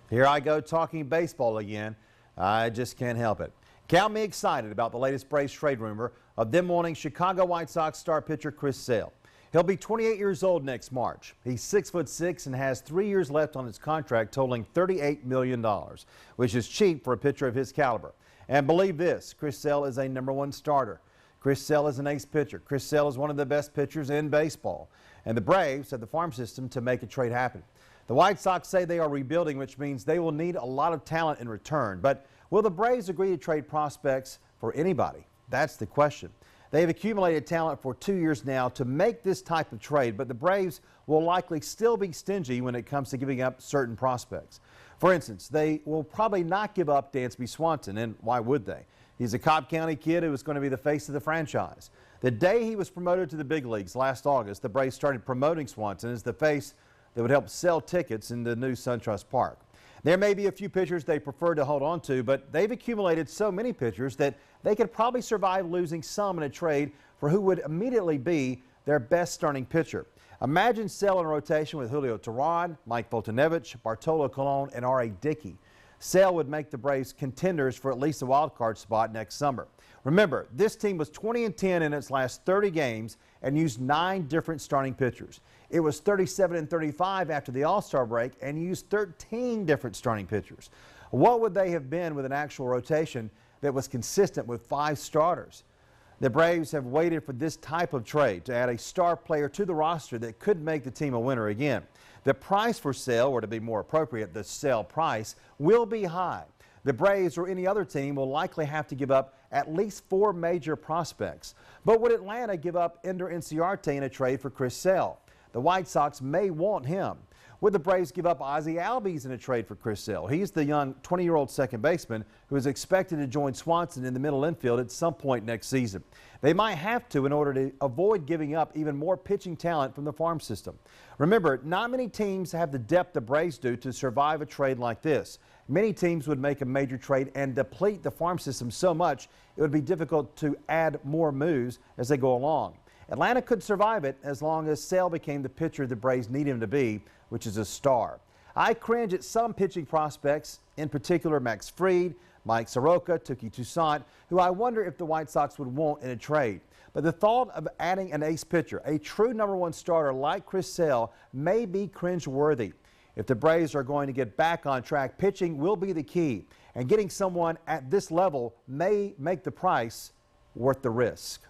Here I go talking baseball again. I just can't help it. Count me excited about the latest Braves trade rumor of them wanting Chicago White Sox star pitcher Chris Sale. He'll be 28 years old next March. He's 6'6" and has 3 years left on his contract totaling $38 million, which is cheap for a pitcher of his caliber. And believe this, Chris Sale is a #1 starter. Chris Sale is an ace pitcher. Chris Sale is one of the best pitchers in baseball. And the Braves have the farm system to make a trade happen. The White Sox say they are rebuilding, which means they will need a lot of talent in return. But will the Braves agree to trade prospects for anybody? That's the question. They've accumulated talent for 2 years now to make this type of trade, but the Braves will likely still be stingy when it comes to giving up certain prospects. For instance, they will probably not give up Dansby Swanson, and why would they? He's a Cobb County kid who was going to be the face of the franchise. The day he was promoted to the big leagues last August, the Braves started promoting Swanson as the face that would help sell tickets in the new SunTrust Park. There may be a few pitchers they prefer to hold on to, but they've accumulated so many pitchers that they could probably survive losing some in a trade for who would immediately be their best starting pitcher. Imagine Sale in rotation with Julio Teheran, Mike Foltynewicz, Bartolo Colon, and R.A. Dickey. Sale would make the Braves contenders for at least a wild card spot next summer. Remember, this team was 20-10 in its last 30 games and used 9 different starting pitchers. It was 37-35 after the All-Star break and used 13 different starting pitchers. What would they have been with an actual rotation that was consistent with 5 starters? The Braves have waited for this type of trade to add a star player to the roster that could make the team a winner again. The price for Sale, or to be more appropriate, the sale price, will be high. The Braves or any other team will likely have to give up at least 4 major prospects. But would Atlanta give up Ender Inciarte in a trade for Chris Sale? The White Sox may want him. Would the Braves give up Ozzie Albies in a trade for Chris Sale? He's the young 20-year-old second baseman who is expected to join Swanson in the middle infield at some point next season. They might have to in order to avoid giving up even more pitching talent from the farm system. Remember, not many teams have the depth the Braves do to survive a trade like this. Many teams would make a major trade and deplete the farm system so much it would be difficult to add more moves as they go along. Atlanta could survive it as long as Sale became the pitcher the Braves need him to be, which is a star. I cringe at some pitching prospects, in particular Max Fried, Mike Soroka, Touki Toussaint, who I wonder if the White Sox would want in a trade. But the thought of adding an ace pitcher, a true #1 starter like Chris Sale, may be cringe-worthy. If the Braves are going to get back on track, pitching will be the key, and getting someone at this level may make the price worth the risk.